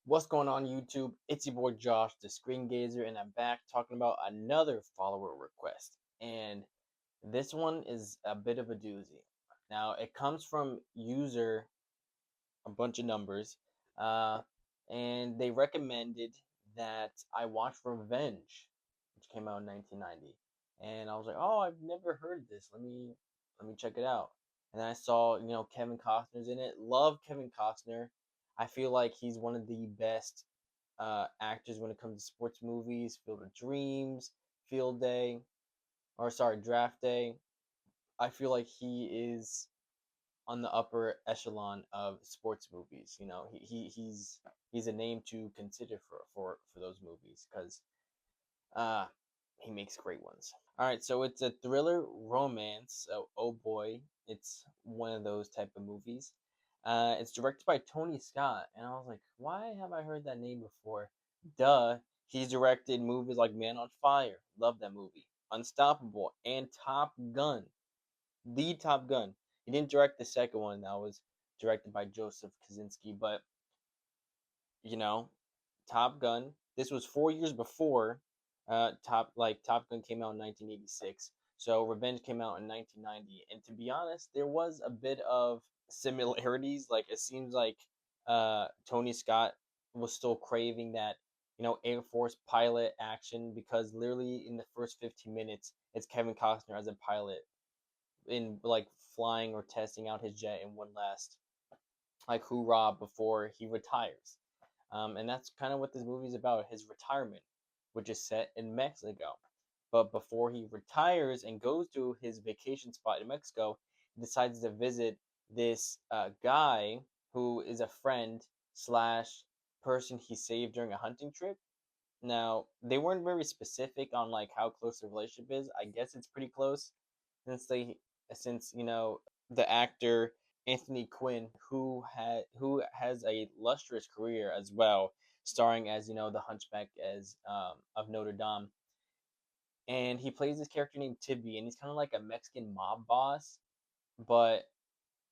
What's going on, YouTube? It's your boy Josh, the Screen Gazer, and I'm back talking about another follower request. And this one is a bit of a doozy. Now, it comes from user a bunch of numbers, uh, and they recommended that I watch Revenge, which came out in 1990. And I was like, oh, I've never heard this. Let me check it out. And then I saw, Kevin Costner's in it. Love Kevin Costner. I feel like he's one of the best actors when it comes to sports movies. Field of Dreams, Field Day, or sorry, Draft Day. I feel like he is on the upper echelon of sports movies. He's a name to consider for those movies because uh he makes great ones. All right, so it's a thriller romance. So, oh boy, it's one of those type of movies. It's directed by Tony Scott, and I was like, why have I heard that name before? Duh, he's directed movies like Man on Fire, love that movie, Unstoppable, and Top Gun, the Top Gun. He didn't direct the second one that was directed by Joseph Kosinski, but you know, Top Gun. This was 4 years before Top Gun came out in 1986. So Revenge came out in 1990, and to be honest, there was a bit of similarities. Like it seems like Tony Scott was still craving that Air Force pilot action because literally in the first 15 minutes, it's Kevin Costner as a pilot in like flying or testing out his jet in one last like hoorah before he retires. And that's kind of what this movie is about, his retirement, which is set in Mexico. But before he retires and goes to his vacation spot in Mexico, he decides to visit this guy who is a friend slash person he saved during a hunting trip. Now, they weren't very specific on like how close the relationship is. I guess it's pretty close since the actor Anthony Quinn, who has a lustrous career as well, starring as the Hunchback as of Notre Dame, and he plays this character named Tibby, and he's kind of like a Mexican mob boss, but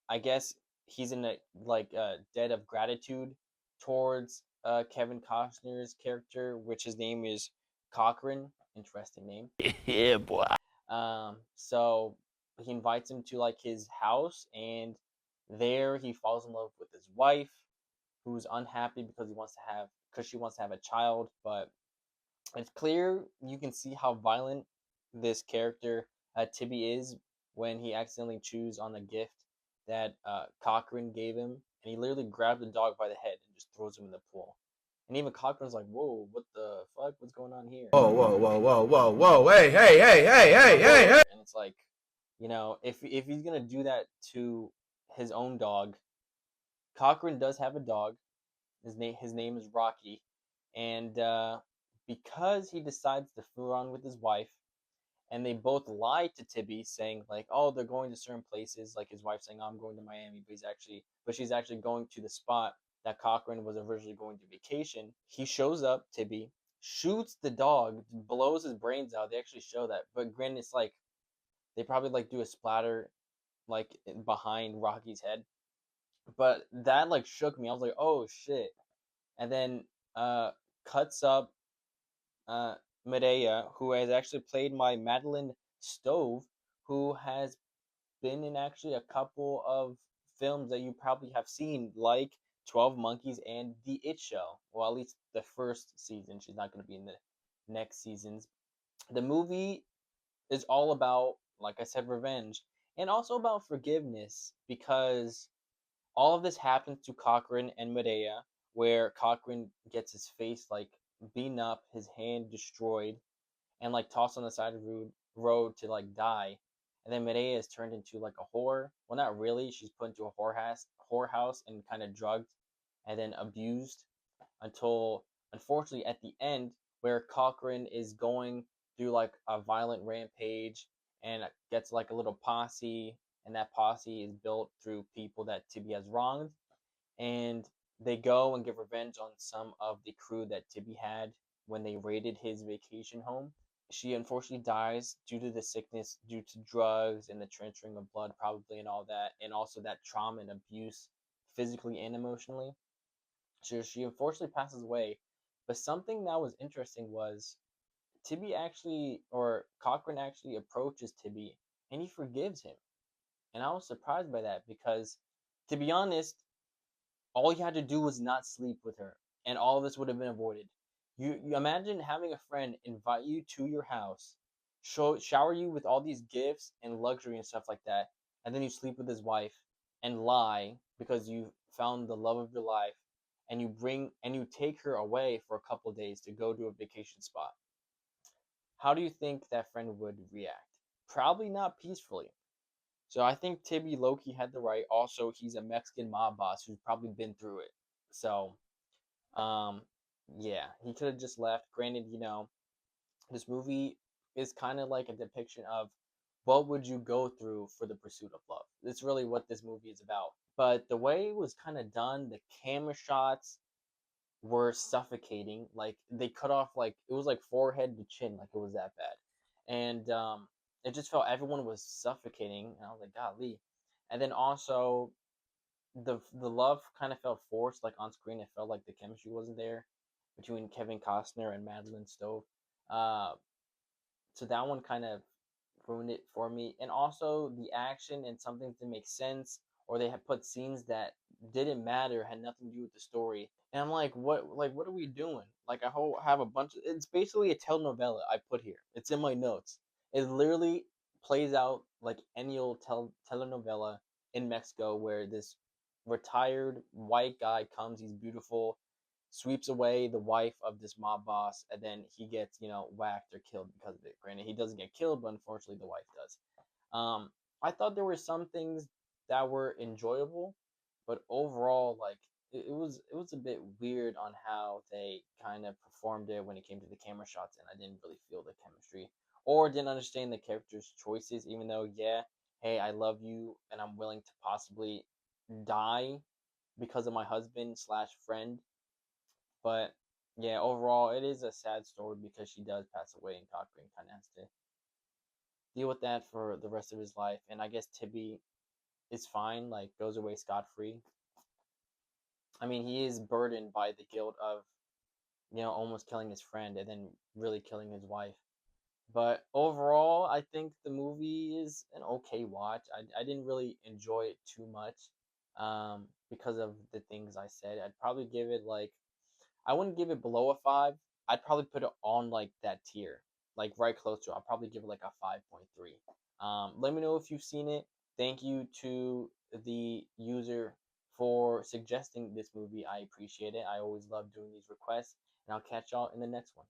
I guess he's in a debt of gratitude towards Kevin Costner's character, which his name is Cochran. Interesting name. Yeah, boy. So he invites him to like his house, and there he falls in love with his wife, who's unhappy because she wants to have a child. But it's clear you can see how violent this character Tibby is when he accidentally chews on the gift that Cochran gave him, and he literally grabbed the dog by the head and just throws him in the pool. And even Cochran's like, "Whoa, what the fuck? What's going on here?" Whoa, whoa, whoa, whoa, whoa, whoa. Hey, hey, hey, hey, hey, hey, hey. And it's like, if he's gonna do that to his own dog, Cochran does have a dog. His name is Rocky, and because he decides to fool around with his wife, and they both lie to Tibby, saying like, "Oh, they're going to certain places." Like his wife saying, "Oh, I'm going to Miami," but she's actually going to the spot that Cochran was originally going to vacation. He shows up, Tibby shoots the dog, blows his brains out. They actually show that, but granted, it's like they probably like do a splatter like behind Rocky's head. But that like shook me. I was like, "Oh shit." And then cuts up uh Medea, who has actually played my Madeline Stove, who has been in actually a couple of films that you probably have seen, like 12 Monkeys and The It Show. Well, at least the first season. She's not going to be in the next seasons. The movie is all about, like I said, revenge, and also about forgiveness, because all of this happens to Cochrane and Medea, where Cochrane gets his face like beaten up, his hand destroyed, and like tossed on the side of the road to like die. And then Medea is turned into like a whore. Well, not really. She's put into a whorehouse and kind of drugged and then abused until, unfortunately, at the end, where Cochrane is going through like a violent rampage and gets like a little posse, and that posse is built through people that Tibby has wronged, and they go and get revenge on some of the crew that Tibby had when they raided his vacation home. She unfortunately dies due to the sickness, due to drugs and the transferring of blood, probably, and all that, and also that trauma and abuse, physically and emotionally. She unfortunately passes away. But something that was interesting was Tibby actually, or Cochran actually approaches Tibby and he forgives him. And I was surprised by that because, to be honest, all you had to do was not sleep with her, and all of this would have been avoided. You imagine having a friend invite you to your house, shower you with all these gifts and luxury and stuff like that, and then you sleep with his wife and lie because you found the love of your life, and you take her away for a couple of days to go to a vacation spot. How do you think that friend would react? Probably not peacefully. So I think Tibby Loki had the right. Also, he's a Mexican mob boss who's probably been through it. So, um, yeah, he could have just left. Granted, this movie is kind of like a depiction of what would you go through for the pursuit of love. That's really what this movie is about. But the way it was kind of done, the camera shots were suffocating. Like they cut off like it was like forehead to chin, like it was that bad, and it just felt everyone was suffocating. And I was like, golly. And then also the love kind of felt forced, like on screen. It felt like the chemistry wasn't there between Kevin Costner and Madeline Stowe. Uh, so that one kind of ruined it for me. And also the action and something to make sense, or they had put scenes that didn't matter, had nothing to do with the story. And I'm like what are we doing? Like have a bunch of it's basically a telenovela I put here. It's in my notes. It literally plays out like any old telenovela in Mexico where this retired white guy comes, he's beautiful, sweeps away the wife of this mob boss, and then he gets, whacked or killed because of it. Granted, he doesn't get killed, but unfortunately, the wife does. I thought there were some things that were enjoyable, but overall, like it was a bit weird on how they kind of performed it when it came to the camera shots, and I didn't really feel the chemistry or didn't understand the characters' choices. Even though, yeah, hey, I love you, and I'm willing to possibly die because of my husband slash friend, but yeah, overall, it is a sad story because she does pass away, and Cochran kind of has to deal with that for the rest of his life. And I guess Tibby is fine, like goes away scot free. I mean, he is burdened by the guilt of almost killing his friend and then really killing his wife. But overall, I think the movie is an okay watch. I didn't really enjoy it too much because of the things I said. I'd probably give it like I wouldn't give it below a five. I'd probably put it on like that tier, like right close to it. I'll probably give it like a 5.3. Let me know if you've seen it. Thank you to the user for suggesting this movie. I appreciate it. I always love doing these requests, and I'll catch y'all in the next one.